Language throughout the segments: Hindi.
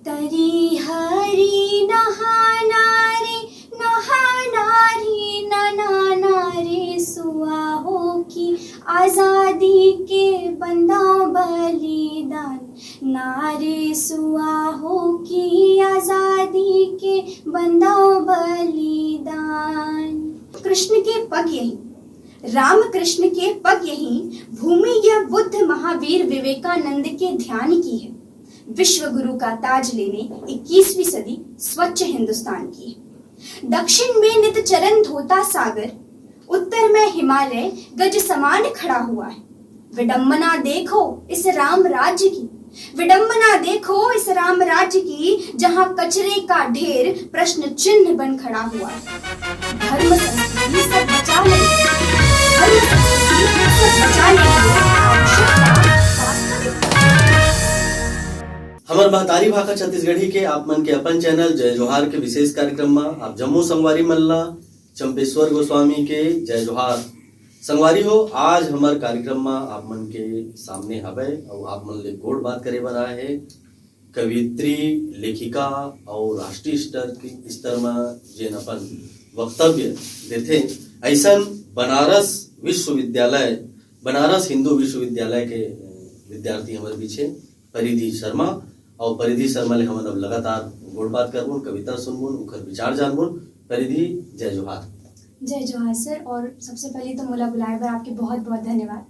तरी हरी नहाना रे नहाना रे सुआहो की आज़ादी के बंदा बलिदान नारे सुआहो की आज़ादी के बंदा बलिदान। कृष्ण के पग यही, राम कृष्ण के पग यही, भूमि यह बुद्ध महावीर विवेकानंद के ध्यान की है। विश्व गुरु का ताज लेने 21वीं सदी स्वच्छ हिंदुस्तान की है। दक्षिण में नित चरण धोता सागर, उत्तर में हिमालय गज समान खड़ा हुआ है। विडंबना देखो इस राम राज्य की, विडंबना देखो इस राम राज्य की, जहां कचरे का ढेर प्रश्न चिन्ह बन खड़ा हुआ है। धर्म संस्कृति सब बचा ले, धर्म संस्कृति सब बचा ले। हमार महतारी भाषा छत्तीसगढ़ी के आप मन के अपन चैनल जय जोहार के विशेष कार्यक्रम में आप जम्मू संगवारी मल्ला चंपेश्वर गोस्वामी के जय जोहार। संगवारी हो, आज हमार कार्यक्रम में आप मन के सामने हवे और आप मन ले गोड़ बात करे बर आए है कवित्री, लेखिका और राष्ट्रीय स्तर में जेन अपन वक्तव्य देथे ऐसा बनारस विश्वविद्यालय, बनारस हिंदू विश्वविद्यालय के विद्यार्थी हमारे पीछे परिधि शर्मा। और परिधि शर्मा ले हमन अब लगातार गोड़ बात करबुन, कविता सुनबुन, उनकर विचार जानबुन। परिधि जय जोहार। जय जोहार सर। और सबसे पहले तो मोला बुलाए बर आपके बहुत बहुत धन्यवाद,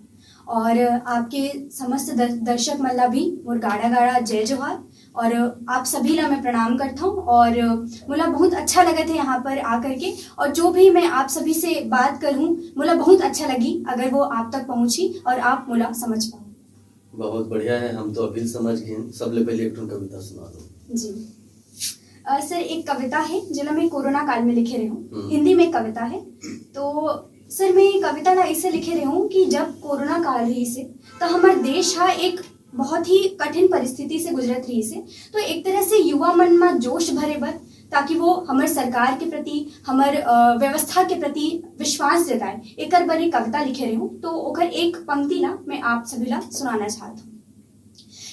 और आपके समस्त दर्शक मल्ला भी मोर गाड़ा गाड़ा जय जोहार, और आप सभी ला मैं प्रणाम करता हूँ। और मोला बहुत अच्छा लगा था यहाँ पर आकर के, और जो भी मैं आप सभी से बात करूँ मोला बहुत अच्छा लगी अगर वो आप तक पहुँची और आप मोला समझ पाओ। बहुत बढ़िया है, हम तो अभी समझ गए। सबले पहले एक कविता सुना दो जी। सर एक कविता है जो मैं कोरोना काल में लिखे रही हूँ, हिंदी में कविता है। तो सर मैं ये कविता ना इसे लिखे रही हूँ कि जब कोरोना काल रही से तो हमारे देश हा एक बहुत ही कठिन परिस्थिति से गुजरत रही से, तो एक तरह से युवा मन में जोश भरे बर ताकि वो हमारे सरकार के प्रति, हमारे व्यवस्था के प्रति विश्वास जताए, एक बार कविता लिखे रही हूँ। तो ओकर एक पंक्ति ना मैं आप सभी ला सुनाना चाहता हूँ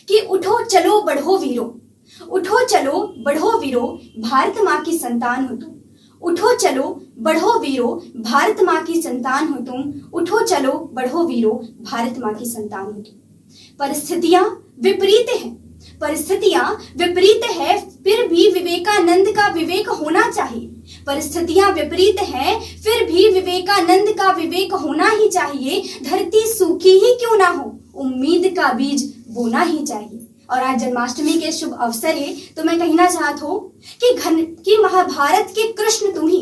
कि उठो चलो बढ़ो वीरो, उठो चलो बढ़ो वीरो, भारत माँ की संतान हो तुम। उठो चलो बढ़ो वीरो, भारत माँ की संतान हो तुम। उठो चलो बढ़ो वीरो, भारत माँ की संतान हो तुम। परिस्थितियां विपरीत हैं, परिस्थितियां विपरीत है, फिर भी विवेकानंद का विवेक होना चाहिए। परिस्थितियां विपरीत हैं, फिर भी विवेकानंद का विवेक होना ही चाहिए। धरती सूखी ही क्यों ना हो, उम्मीद का बीज बोना ही चाहिए। और आज जन्माष्टमी के शुभ अवसर है, तो मैं कहना चाहता हूँ कि महाभारत के कृष्ण तुम ही,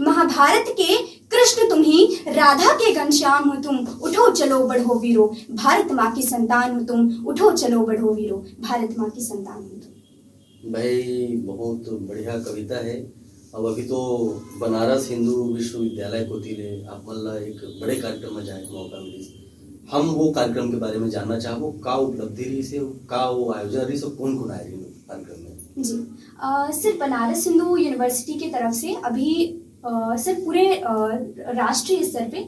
महाभारत के कृष्ण तुम ही, राधा के घनश्याम हो तुम। उठो चलो बढ़ो वीरो, भारत माँ की संतान हो तुम। उठो चलो बढ़ो वीरो, भारत माँ की संतान हो तुम। भाई बहुत बढ़िया कविता है। अब अभी तो बनारस हिंदू विश्वविद्यालय को तिले आप मन ला एक बड़े कार्यक्रम में जाए मौका मिली। हम वो कार्यक्रम के बारे में जानना चाहबो, का उपलब्धि रही से, का वो आयोजन रही से, कौन कौन आए रही कार्यक्रम में? जी सिर्फ बनारस हिंदू यूनिवर्सिटी की तरफ से अभी सर पूरे राष्ट्रीय स्तर पे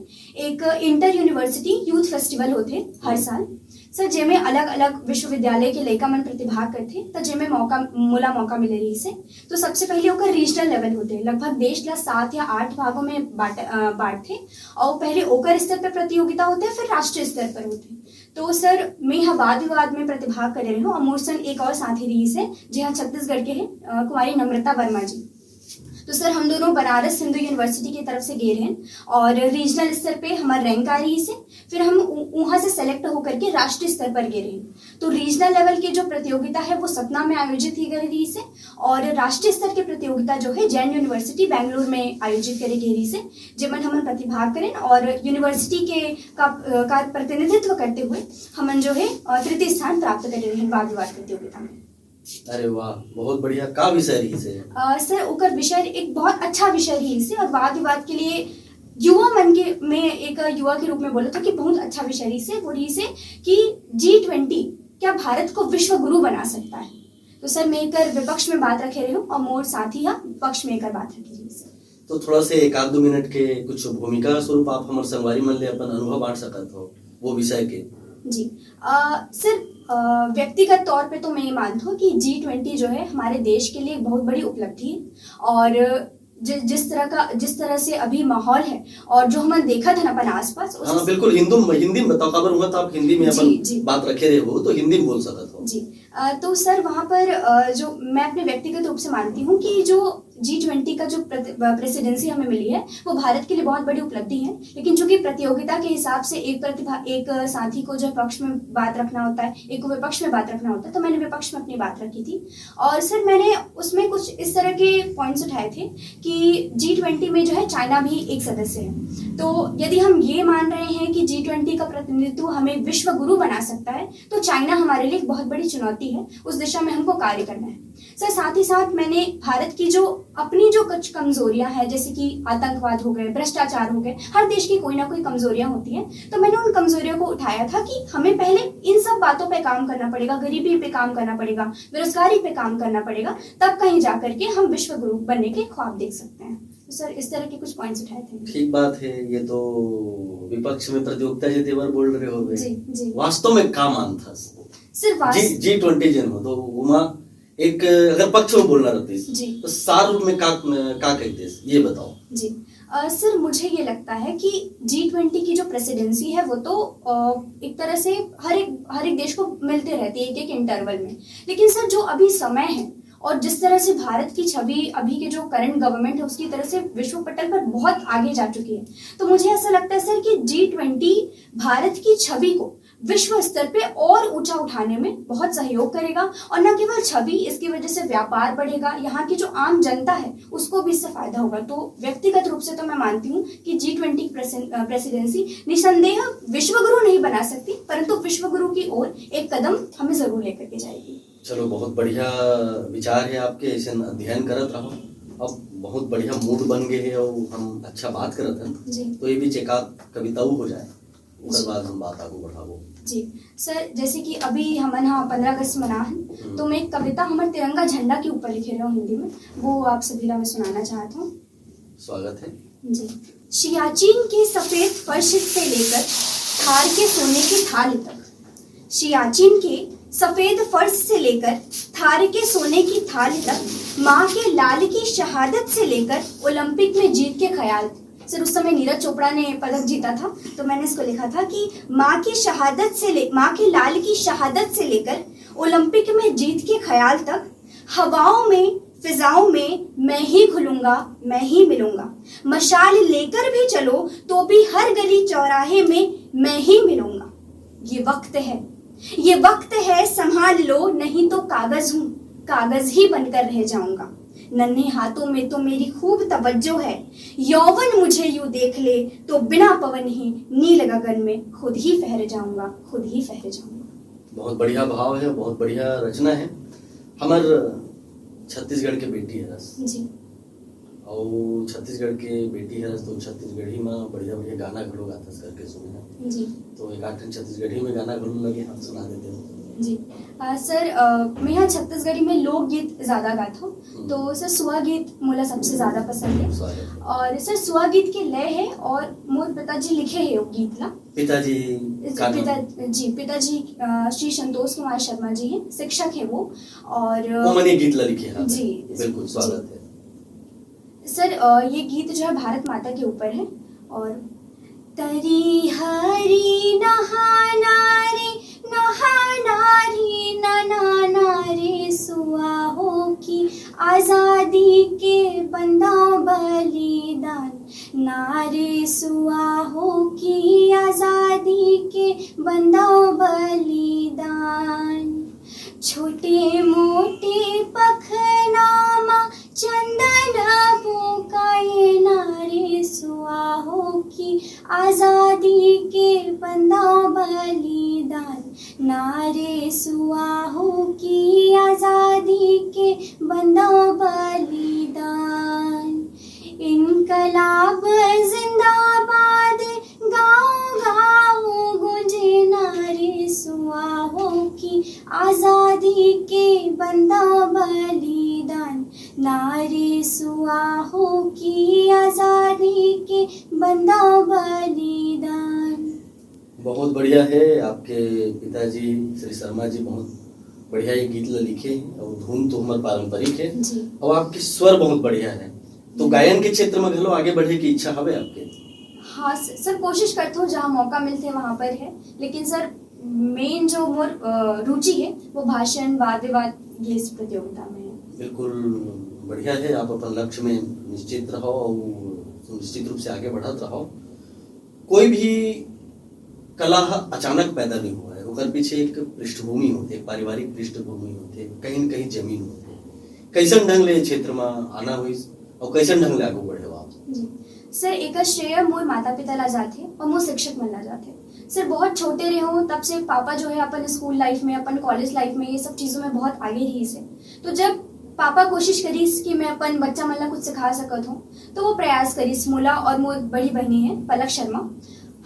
एक इंटर यूनिवर्सिटी यूथ फेस्टिवल होते हर साल सर, जेमें अलग अलग विश्वविद्यालय के लड़का मन प्रतिभाग करते, तो जेमें मौका मिले रही से। तो सबसे पहले ओकर रीजनल लेवल होते, लगभग देश ला 7 या 8 भागों में बांटते, और पहले ओकर स्तर पर प्रतियोगिता होते, फिर राष्ट्रीय स्तर पर होते। तो सर मैं वाद विवाद में प्रतिभाग कर रही हूँ, और मोर संग एक और साथी रही से जी हाँ छत्तीसगढ़ के हैं कुमारी नम्रता वर्मा जी। तो सर हम दोनों बनारस हिंदू यूनिवर्सिटी की तरफ से गए हैं, और रीजनल स्तर पे हमारा रैंक आ रही से, फिर हम वहाँ से सेलेक्ट होकर के राष्ट्रीय स्तर पर गए हैं। तो रीजनल लेवल की जो प्रतियोगिता है वो सतना में आयोजित की गई रही से, और राष्ट्रीय स्तर की प्रतियोगिता जो है जैन यूनिवर्सिटी बेंगलुरु में आयोजित करी गई रही से, जिमन हम प्रतिभाग करें और यूनिवर्सिटी के का प्रतिनिधित्व करते हुए हमन जो है तृतीय स्थान प्राप्त कर रहे हैं वाद विवाद प्रतियोगिता में। अरे वाह, बहुत बढ़िया। का विषय रही से? सर ओकर विषय एक बहुत अच्छा विषय रही से, और वाद विवाद के लिए युवा मन के में एक युवा के रूप में बोला था कि बहुत अच्छा विषय रही से। वो रही से कि G20 क्या भारत को विश्व गुरु बना सकता है। तो सर मैं एक विपक्ष में बात रखे रही हूँ, और मोर साथी यहाँ पक्ष में एक बात रखी रही से। तो थोड़ा से 1-2 मिनट के कुछ भूमिका स्वरूप आप हमारे संगवारी मन ले अपन अनुभव बांट सकत हो वो विषय के। जी सर व्यक्तिगत तौर पे तो मैं ये मानती हूँ कि G20 जो है हमारे देश के लिए एक बहुत बड़ी उपलब्धि है। और जिस तरह से अभी माहौल है और जो हमने देखा था ना अपन आसपास हाँ बिल्कुल, हिंदी में बताओ, खबर हुआ था आप हिंदी में अपन बात रखे रहे हो तो हिंदी में बोल सकते हो जी। तो सर वहाँ पर जो मैं अपने व्यक्तिगत रूप से मानती हूँ कि जो G20 का जो प्रेसिडेंसी हमें मिली है वो भारत के लिए बहुत बड़ी उपलब्धि है। लेकिन चूंकि प्रतियोगिता के हिसाब से एक साथी को जो पक्ष में बात रखना होता है, एक को विपक्ष में बात रखना होता है, तो मैंने विपक्ष में अपनी बात रखी थी। और सर मैंने उसमें कुछ इस तरह के पॉइंट्स उठाए थे कि G20 में जो है चाइना भी एक सदस्य है। तो यदि हम ये मान रहे हैं कि G20 का प्रतिनिधित्व हमें विश्व गुरु बना सकता है तो चाइना हमारे लिए एक बहुत बड़ी चुनौती है, उस दिशा में हमको कार्य करना है। सर साथ ही साथ मैंने भारत की जो अपनी जो कुछ कमजोरियां हैं, जैसे कि आतंकवाद हो गए, भ्रष्टाचार हो गए, हर देश की कोई ना कोई कमजोरियां होती हैं, तो मैंने उन कमजोरियों को उठाया था कि हमें पहले इन सब बातों पे काम करना पड़ेगा, गरीबी पे काम करना पड़ेगा, बेरोजगारी पे काम करना पड़ेगा, तब कहीं जाकर के हम विश्व गुरु बनने के ख्वाब देख सकते हैं। तो सर इस तरह के कुछ पॉइंट्स उठाए थे। ठीक बात है, ये तो विपक्ष में प्रतियोगिता जो तेवर बोल रहे हो जी जी। वास्तव में का मान था सिर्फ G20 जन हो तो उमा एक अगर पक्ष में बोलना रहती तो सार रूप में का कहते ये बताओ जी। सर मुझे ये लगता है कि G20 की जो प्रेसिडेंसी है वो तो एक तरह से हर एक देश को मिलते रहती है एक इंटरवल में। लेकिन सर जो अभी समय है और जिस तरह से भारत की छवि अभी के जो करंट गवर्नमेंट है उसकी तरह से विश्व पटल पर बहुत आगे जा चुकी है, तो मुझे ऐसा लगता है सर कि G20 भारत की छवि को विश्व स्तर पे और ऊंचा उठाने में बहुत सहयोग करेगा। और न केवल छवि, इसकी वजह से व्यापार बढ़ेगा, यहाँ की जो आम जनता है उसको भी इससे फायदा होगा। तो व्यक्तिगत रूप से तो मैं मानती हूँ कि G20 प्रेसिडेंसी निसंदेह विश्व गुरु नहीं बना सकती, परंतु विश्व गुरु की ओर एक कदम हमें जरूर लेकर के जाएगी। चलो बहुत बढ़िया विचार है आपके, ऐसे अध्ययन करत रहो। अब बहुत बढ़िया मूड बन गए है और हम अच्छा बात करत हैं, तो ये भी एकाध कविताओं हो जाए, उसके बाद हम बात आगे बढ़ाबो। जी सर, जैसे कि अभी हमन यहाँ 15 अगस्त मना है, तो मैं एक कविता हमारे तिरंगा झंडा के ऊपर लिखे रहा हूँ हिंदी में, वो आप सभी ला मैं सुनाना चाहता हूँ। स्वागत है जी। सियाचिन के सफेद फर्श से लेकर थार के सोने की थाल तक, सियाचिन के सफेद फर्श से लेकर थार के सोने की थाल तक, माँ के लाल की शहादत से लेकर ओलंपिक में जीत के ख्याल। सर उस समय नीरज चोपड़ा ने पदक जीता था, तो मैंने इसको लिखा था कि माँ के लाल की शहादत से लेकर ओलंपिक में जीत के ख्याल तक, हवाओं में फिजाओं में मैं ही खुलूंगा, मैं ही मिलूंगा, मशाल लेकर भी चलो तो भी हर गली चौराहे में मैं ही मिलूंगा। ये वक्त है संभाल लो, नहीं तो कागज हूँ, कागज ही बनकर रह जाऊंगा। नन्हे हाथों में तो मेरी खूब तवज्जो है, यौवन मुझे यूं देख ले तो बिना पवन ही नील गगन में खुद ही फहर जाऊंगा, खुद ही फहर जाऊंगा। बहुत बढ़िया भाव है, बहुत बढ़िया रचना है। हमार छत्तीसगढ़ के बेटी है रस जी, और छत्तीसगढ़ के बेटी है रस तो छत्तीसगढ़ी में बढ़िया बढ़िया गाना घड़ो गाता करके सुने जी। तो एक आठ छत्तीसगढ़ी में गाना घड़ो लगे, हम सुना देते हो जी। सर मैं यहाँ छत्तीसगढ़ी में लोकगीत ज्यादा गाता हूँ, तो सर सुहा गीत मोला सबसे ज्यादा पसंद है। और सर सुहा गीत के लय है और मोर पिताजी लिखे है वो गीत ला। पिताजी श्री संतोष कुमार शर्मा जी हैं, शिक्षक है वो। और मने गीत ला लिखे हैं। जी बिल्कुल, स्वागत है सर। ये गीत जो है भारत माता के ऊपर है। और तरी हरी नहाना रे नारी सुहाओ की आजादी के बंदा बलिदान, नारे सुहाओ की आजादी के बंदा बलिदान। छोटे मोटे पखनामा चंदन पुकाए, नारे सुहाओ की आजादी के बंदा बलिदान, नारे सुहाओ की आजादी के बंदा बलिदान। इनकलाब जिंदाबाद गाँव गाँव गूंजे, नारे सुहाओ की आजादी के बंदा बलिदान, नारे सुहाओ की आजादी के बंदा बलिदान। बहुत बढ़िया है। आपके पिताजी श्री शर्मा जी बहुत बढ़िया ये गीत ला लिखे हैं और धुन तो हमार पारंपरिक है जी। और आपकी स्वर बहुत बढ़िया है। तो गायन के क्षेत्र में घलो आगे बढ़े की इच्छा हवे आपके? हाँ सर, कोशिश करती हूँ जहाँ मौका मिलते वहाँ पर है, लेकिन सर मेन जो मोर रुचि है वो भाषण वाद विवाद ये इस प्रतियोगिता में है। बिल्कुल बढ़िया है। आप अपन लक्ष्य में निश्चित रहो और निश्चित रूप से आगे बढ़त रहो। कोई भी कला अचानक पैदा नहीं हुआ है, ओकर पीछे एक पृष्ठभूमि होते, एक पारिवारिक पृष्ठभूमि होते, कहीं न कहीं जमीन होते। कैसन ढंग ले क्षेत्र में आना हुई और कैसन ढंग ले आगे बढ़े हो आप? जी सर, एक श्रेय मोर माता पिता ला जाते और मोर शिक्षक मन ला जाते। सर बहुत छोटे रहे हो तब से पापा जो है अपन स्कूल लाइफ में, अपन कॉलेज लाइफ में ये सब चीज़ों में बहुत आगे रही से। तो जब पापा कोशिश करीस कि मैं अपन बच्चा मन ला कुछ सिखा सकत हूँ, तो वो प्रयास करीस। मोला और मोर बड़ी बहनी है पलक शर्मा,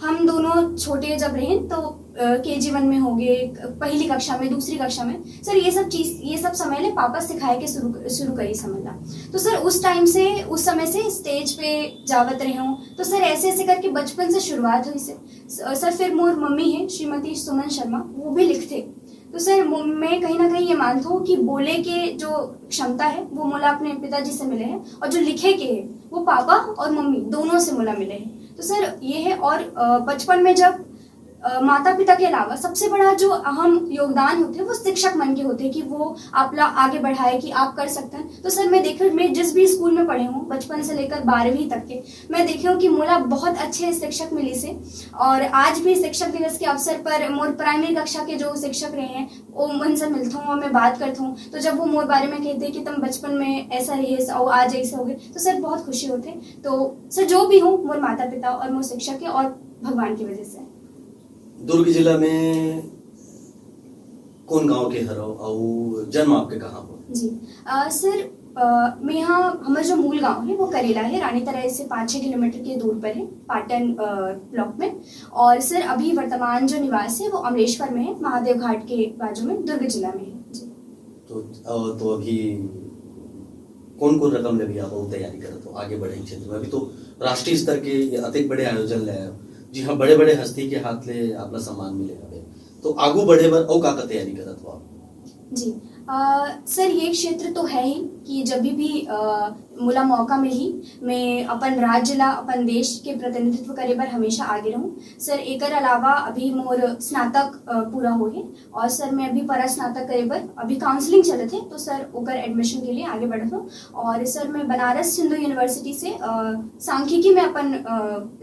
हम दोनों छोटे जब रहे तो KG 1 में हो गए, पहली कक्षा में, दूसरी कक्षा में। सर ये सब समय ले पापा सिखाए के शुरू करी समझ ला। तो सर उस समय से स्टेज पे जावत रहे हूँ। तो सर ऐसे ऐसे करके बचपन से शुरुआत हुई से। सर फिर मोर मम्मी है श्रीमती सुमन शर्मा, वो भी लिखते। तो सर मैं कहीं ना कहीं ये मानता हूँ कि बोले के जो क्षमता है वो मोला अपने पिताजी से मिले है, और जो लिखे के है वो पापा और मम्मी दोनों से मोला मिले है। तो सर ये है। और बचपन में जब माता पिता के अलावा सबसे बड़ा जो अहम योगदान होते हैं वो शिक्षक मन के होते हैं कि वो आपला आगे बढ़ाए कि आप कर सकते हैं। तो सर मैं जिस भी स्कूल में पढ़े हूँ बचपन से लेकर 12वीं तक के, मैं देखी हूँ कि मोला बहुत अच्छे शिक्षक मिली से। और आज भी शिक्षक दिवस के अवसर पर मोर प्राइमरी कक्षा के जो शिक्षक रहे हैं वो उनसे मिलता हूँ और मैं बात करता हूँ। तो जब वो मोर बारे में कहते हैं कि तुम बचपन में ऐसा रहे और आज ऐसे हो गए, तो सर बहुत खुशी होते। तो सर जो भी हूँ मोर माता पिता और मोर शिक्षक है और भगवान की वजह से। दुर्ग जिला में कौन गांव के हरो और जन्म आपके कहाँ हो? जी सर मैं यहाँ हमारा जो मूल गांव है वो करेला है, रानी तराई से 5-6 किलोमीटर के दूर पर है, पाटन ब्लॉक में। और सर अभी वर्तमान जो निवास है वो अमरेश्वर में है, महादेव घाट के बाजू में, दुर्ग जिला में है जी। तो अभी कौन कौन रकम ले आप तैयारी करत हो आगे बढ़े क्षेत्र में? अभी तो राष्ट्रीय स्तर के अतिक बड़े आयोजन ले, जी हाँ, बड़े बड़े हस्ती के हाथ ले आपला सम्मान मिले हवे, तो आगू बढ़े बर और का तैयारी करत हो आप? जी सर ये क्षेत्र तो है ही कि जब भी मोला मौका मिली मैं अपन राज्य ला, अपन देश के प्रतिनिधित्व करे बर हमेशा आगे रहूं। सर एकर अलावा अभी मोर स्नातक पूरा हो है और सर मैं अभी परा स्नातक करे बर अभी काउंसलिंग चलत है, तो सर ओकर एडमिशन के लिए आगे बढ़त हूँ। और सर मैं बनारस हिंदू यूनिवर्सिटी से सांख्यिकी में अपन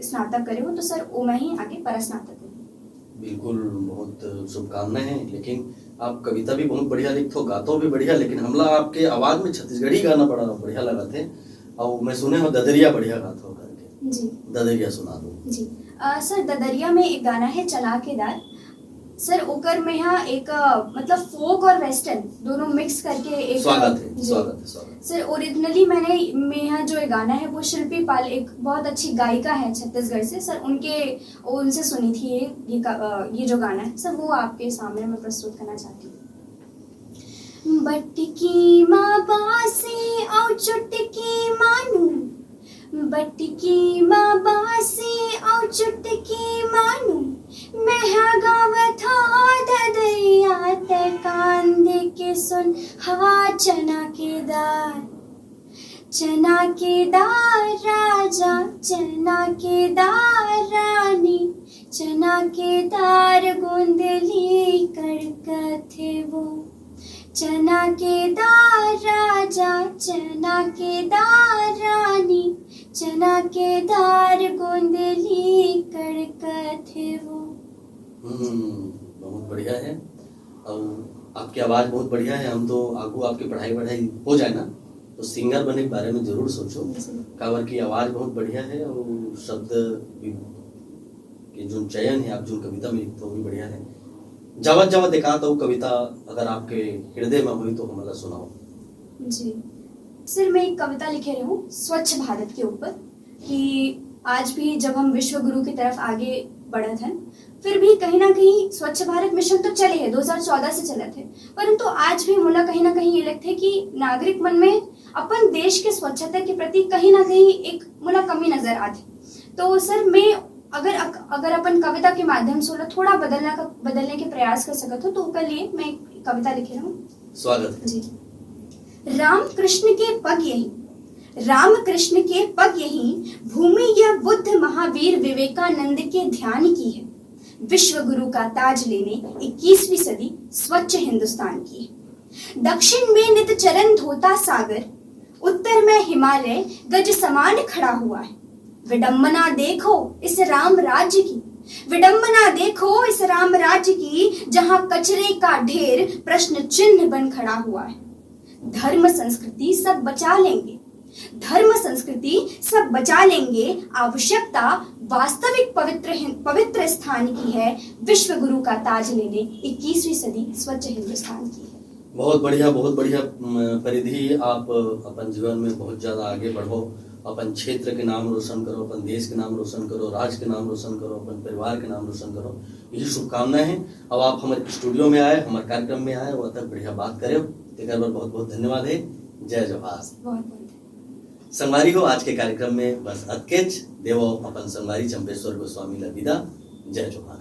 स्नातक करे हूँ, तो सर वो मैं ही आगे परा स्नातक हूँ। बिल्कुल, बहुत शुभकामनाएं हैं। लेकिन आप कविता भी बहुत बढ़िया लिखते हो, गातो भी बढ़िया, लेकिन हमला आपके आवाज में छत्तीसगढ़ी गाना बड़ा बढ़िया लगा थे। और मैं सुने हो ददरिया बढ़िया गाते हो करके। जी ददरिया सुना दो। जी सर ददरिया में एक गाना है चना के दार। सर ओकर में यहाँ एक मतलब फोक और वेस्टर्न दोनों मिक्स करके एक स्वागत है। सर ओरिजिनली मैं यहाँ जो गाना है वो शिल्पी पाल एक बहुत अच्छी गायिका है छत्तीसगढ़ से, सर उनसे सुनी थी ये जो गाना है सर, वो आपके सामने मैं प्रस्तुत करना चाहती हूँ। बटकी माँ बासी और चुटकी मानू, बटकी माँ बासी और चुटकी मानू, मैं गावत हा ददरिया ते कान दे के सुन हा चना के दार। चना के दार राजा, चना के दार रानी, चना के दार गोंदली कड़कथे वो। चना के दार राजा, चना के दार रानी, चना के दार गोंदली कड़कथे वो। बहुत बढ़िया है और आपकी आवाज बहुत बढ़िया है। हम तो आगू आपकी पढ़ाई हो जाए ना तो सिंगर बनने के बारे में जरूर सोचो, काबर की आवाज बहुत बढ़िया है और शब्द के जो चयन है, आप जो कविता में लिखते हो भी बढ़िया है। जावत देखा तो कविता अगर आपके हृदय में हुई तो हमारा सुनाओ। जी सर मैं एक कविता लिखे रही हूँ स्वच्छ भारत के ऊपर, कि आज भी जब हम विश्व गुरु की तरफ आगे बढ़त हैं, फिर भी कहीं ना कहीं स्वच्छ भारत मिशन तो चले है 2014 से चले थे, परंतु आज भी मुला कहीं ना कहीं ये लगता है कि नागरिक मन में अपन देश के स्वच्छता के प्रति कहीं ना कहीं एक मुला कमी नजर आती। तो सर मैं अगर अपन कविता के माध्यम से थोड़ा बदलने के प्रयास कर सकत हो तो ओकर लिए मैं एक कविता लिखे हूँ। स्वागत है। जी। राम कृष्ण के पग यही, राम कृष्ण के पग यही, भूमि यह बुद्ध महावीर विवेकानंद के ध्यान की है। विश्व गुरु का ताज लेने 21वीं सदी स्वच्छ हिंदुस्तान की है। दक्षिण में नित चरण धोता सागर, उत्तर में हिमालय गज समान खड़ा हुआ है। विडंबना देखो इस राम राज्य की, विडंबना देखो इस राम राज्य की, जहां कचरे का ढेर प्रश्न चिन्ह बन खड़ा हुआ है। धर्म संस्कृति सब बचा लेंगे, धर्म संस्कृति सब बचा लेंगे, आवश्यकता वास्तविक पवित्र स्थान की है। विश्व गुरु का ताज लेने 21वीं सदी स्वच्छ हिंदुस्तान की है। बहुत बढ़िया परिधि। आप अपन जीवन में बहुत ज्यादा आगे बढ़ो, अपन क्षेत्र के नाम रोशन करो, अपन देश के नाम रोशन करो, राज्य के नाम रोशन करो, अपन परिवार के नाम रोशन करो, यही शुभकामनाएं हैं। अब आप हमारे स्टूडियो में आए, हमारे कार्यक्रम में आए, वह तक बढ़िया बात करे, एक बार बहुत बहुत धन्यवाद है। जय जोहार। बहुत संगवारी हो, आज के कार्यक्रम में बस अतकेच देवो अपन संगवारी चंपेश्वर गोस्वामी ला विदा। जय जोहार।